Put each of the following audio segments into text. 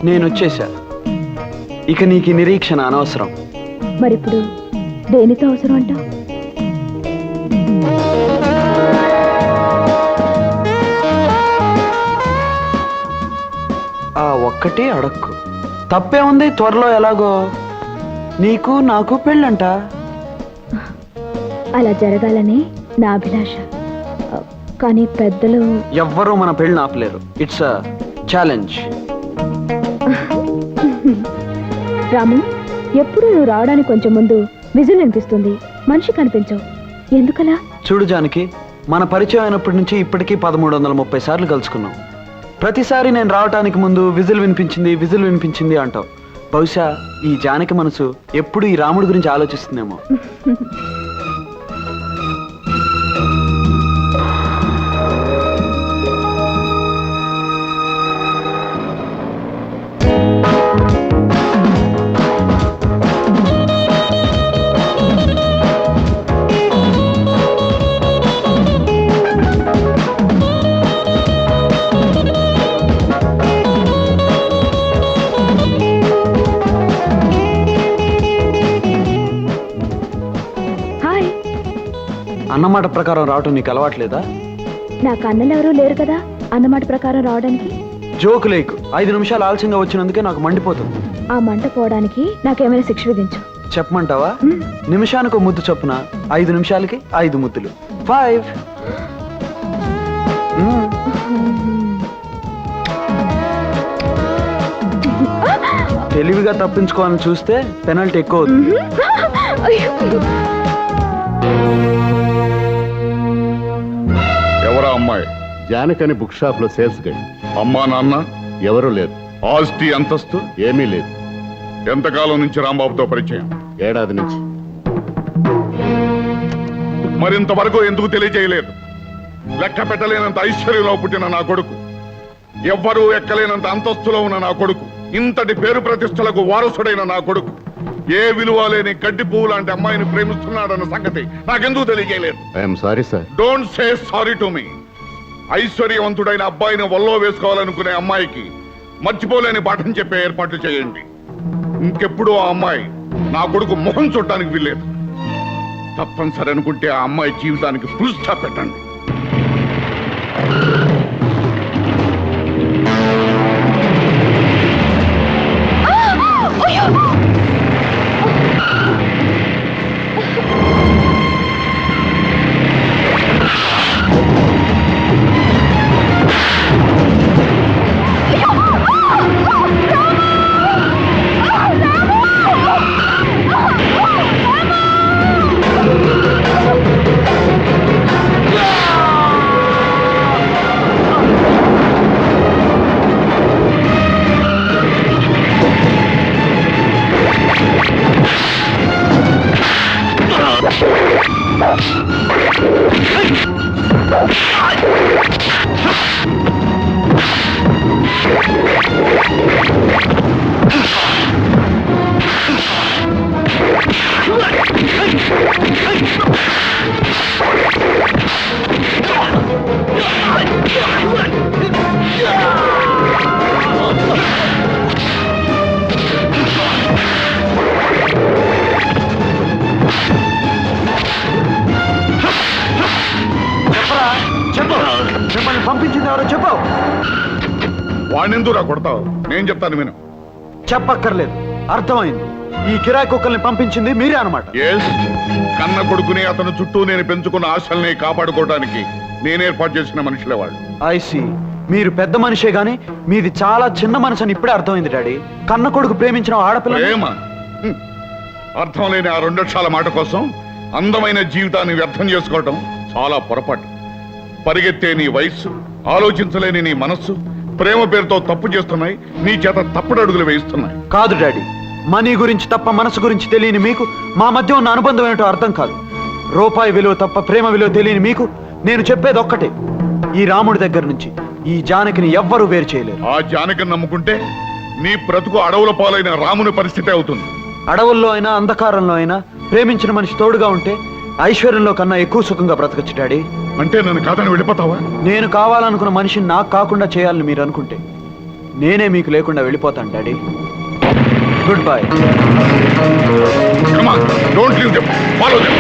నేను వచ్చేసా. ఇక నీకు నిరీక్షణ అనవసరం. మరిప్పుడు దేనితో అవసరం అంటావు? ఆ ఒక్కటే అడక్కు. తప్పే ఉంది. త్వరలో ఎలాగో నీకు నాకు పెళ్ళంట. అలా జరగాలని నా అభిలాష. కానీ పెద్దలు ఎవ్వరూ మన పెళ్ళి ఆపలేరు. It's a challenge. రాము, ఎప్పుడు నువ్వు రావడానికి కొంచెం ముందు విజిల్ అనిపిస్తుంది, మనిషి కనిపించవు. ఎందుకలా? చూడు జానకి, మన పరిచయం అయినప్పటి నుంచి ఇప్పటికీ 1330 సార్లు కలుసుకున్నాం. ప్రతిసారి నేను రావటానికి ముందు విజిల్ వినిపించింది అంటావు. బహుశా ఈ జానకి మనసు ఎప్పుడు ఈ రాముడి గురించి ఆలోచిస్తుందేమో. అన్నమాట ప్రకారం రావటం నీకు అలవాట్లేదా? నాకు అన్నలు ఎవరూ లేరు కదా అన్నమాట ప్రకారం రావడానికి. జోకు లేకు. 5 నిమిషాలు ఆలస్యంగా వచ్చినందుకే నాకు మండిపోతుంది. ఆ మంట పోవడానికి నాకేమైనా శిక్ష విధించు. చెప్పమంటావా? నిమిషానికి ఒక ముద్దు చొప్పున 5 నిమిషాలకి 5 ముద్దులు. 5. తెలివిగా తప్పించుకోవాలని చూస్తే పెనల్టీ ఎక్కువ అవుతుంది. ఎవరా అమ్మాయి? జానకని బుక్ షాప్ లో సేల్స్ గైడ్. అమ్మా నాన్న ఎవరూ లేరు. ఆస్తి అంతస్తు ఏమీ లేదు. ఎంతకాలం నుంచి రాంబాబుతో పరిచయం? ఏడాది నుంచి. మరింతవరకు ఎందుకు తెలియజేయలేదు? లెక్క పెట్టలేనంత ఐశ్వర్యంలో పుట్టిన నా కొడుకు, ఎవ్వరూ ఎక్కలేనంత అంతస్తులో ఉన్న నా కొడుకు, ఇంతటి పేరు ప్రతిష్టలకు వారసుడైన నా కొడుకు ఏ విలువ లేని గడ్డి పువ్వు లాంటి అమ్మాయిని ప్రేమిస్తున్నాడన్న సంగతి నాకెందుకు తెలియజేయలేదు? I'm sorry sir. Don't say sorry to me. ఐశ్వర్యవంతుడైన అబ్బాయిని వల్లో వేసుకోవాలనుకునే అమ్మాయికి మర్చిపోలేని పాఠం చెప్పే ఏర్పాట్లు చేయండి. ఇంకెప్పుడు ఆ అమ్మాయి నా కొడుకు మొహం చూడటానికి వీల్లేదు. తప్పనిసరి అనుకుంటే ఆ అమ్మాయి జీవితానికి ఫుల్ స్టాప్ పెట్టండి. పంపించింది ఎవరో చెప్పు. వాణ్ణెందుకురా కొడతావు? నేను చెప్తాను విను. చెప్పక్కర్లేదు, అర్థమైంది. ఈ కిరాయి కుక్కల్ని పంపించింది మీరే అనమాట. కన్న కొడుకుని అతను చుట్టూ నేను పెంచుకున్న ఆశల్ని కాపాడుకోవడానికి నేను ఏర్పాటు చేసిన మనుషులే వాళ్ళు. ఐసి, మీరు పెద్ద మనిషే గాని మీది చాలా చిన్న మనసు అని ఇప్పుడే అర్థమైంది డాడీ. కన్న కొడుకు ప్రేమించిన ఆడపిల్ల ప్రేమ అర్థం లేని ఆ 2 అక్షరాల మాట కోసం అందమైన జీవితాన్ని వ్యర్థం చేసుకోవటం చాలా పొరపాటు. పరిగెత్తే నీ వయస్సు, ఆలోచించలేని నీ మనస్సు ప్రేమ పేరుతో తప్పు చేస్తున్నాయి. నీ చేత తప్పుడు అడుగులు వేయిస్తున్నాయి. కాదు డాడీ, మనీ గురించి తప్ప మనసు గురించి తెలియని మీకు మా మధ్య ఉన్న అనుబంధం ఏంటో అర్థం కాదు. రూపాయి విలువ తప్ప ప్రేమ విలువ తెలియని మీకు నేను చెప్పేది ఒక్కటే, ఈ రాముడి దగ్గర నుంచి ఈ జానకిని ఎవ్వరూ వేరు చేయలేరు. ఆ జానకిని నమ్ముకుంటే నీ బ్రతుకు అడవుల పాలైన రాముని పరిస్థితి అవుతుంది. అడవుల్లో అయినా అంధకారంలో అయినా ప్రేమించిన మనిషి తోడుగా ఉంటే ఐశ్వర్యంలో కన్నా ఎక్కువ సుఖంగా బ్రతకచ్చు డాడీ. అంటే నన్ను కాదని వెళ్ళిపోతావా? నేను కావాలనుకున్న మనిషిని నాకు కాకుండా చేయాలని మీరు అనుకుంటే నేనే మీకు లేకుండా వెళ్ళిపోతాను daddy. Good bye. Come on, don't leave them. Follow them.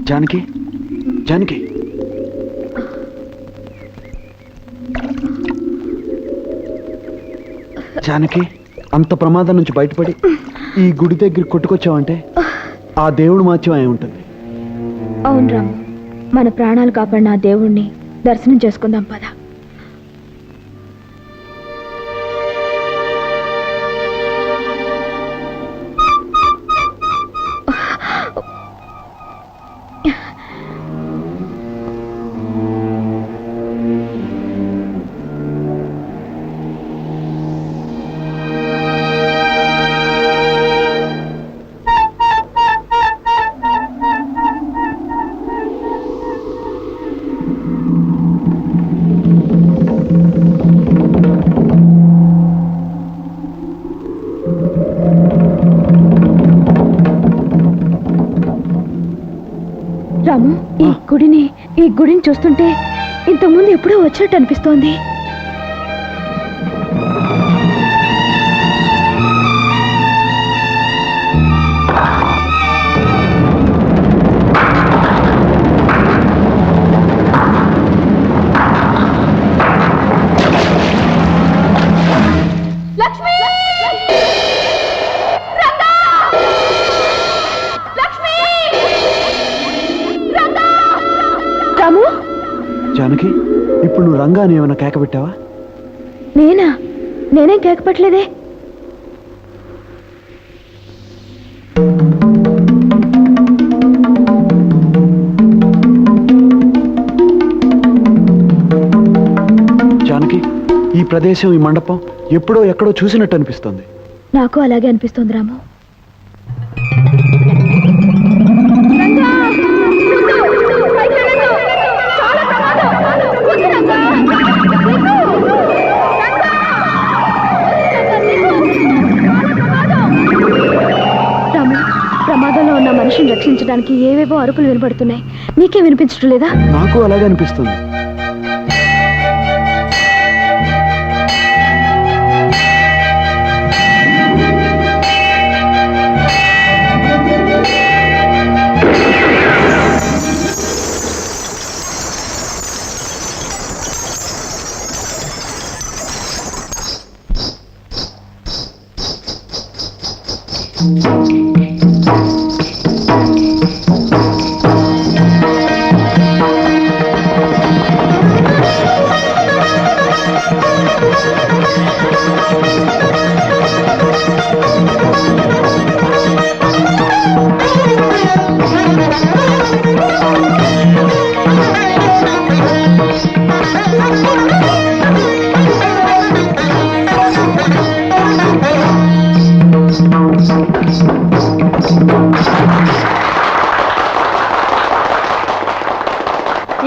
Janaki, Janaki, Janaki, అంత ప్రమాదం నుంచి బయటపడి ఈ గుడి దగ్గర కొట్టుకొచ్చావంటే ఆ దేవుడు మాత్యం అయి ఉంటుంది. అవును రాము, మన ప్రాణాలు కాపాడిన ఆ దేవుణ్ణి దర్శనం చేసుకుందాం పద. రాము, ఈ గుడిని చూస్తుంటే ఇంతకుముందు ఎప్పుడో వచ్చినట్టు అనిపిస్తోంది. జానకి, ఇప్పుడు నువ్వు రంగాని ఏమైనా కేక పెట్టావా? నేనేం కేక పెట్టలేదే. జానకి, ఈ ప్రదేశం, ఈ మండపం ఎప్పుడో ఎక్కడో చూసినట్టు అనిపిస్తుంది. నాకు అలాగే అనిపిస్తుంది రాము. ప్రమాదంలో ఉన్న మనిషిని రక్షించడానికి ఏవేవో అరుపులు వినపడుతున్నాయి. నీకే వినిపించడం లేదా? నాకు అలాగే అనిపిస్తుంది.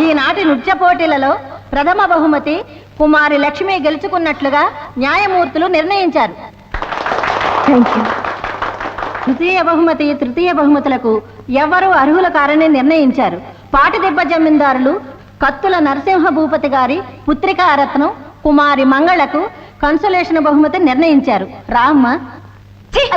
ఈనాటి నృత్య పోటీలలో ప్రథమ బహుమతి కుమారి లక్ష్మి గెలుచుకున్నట్లుగా న్యాయమూర్తులు నిర్ణయించారు. ద్వితీయ బహుమతి, తృతీయ బహుమతులకు ఎవరు అర్హుల కారని నిర్ణయించారు. పాటిదెబ్బ జమీందారులు కత్తుల నరసింహ భూపతి గారి పుత్రికా రత్నం కుమారి మంగళకు కన్సలేషన్ బహుమతి నిర్ణయించారు. రామ్మ.